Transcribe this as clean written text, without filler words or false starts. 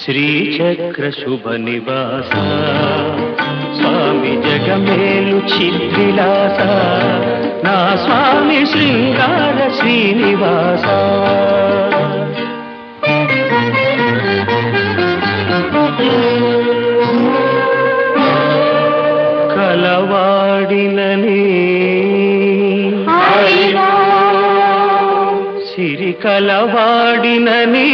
శ్రీచక్ర శుభ నివాస స్వామి జగమేలు చిద్విలాస నా స్వామి శృంగార శ్రీనివాస కలవాడినని సిరి కలవాడినని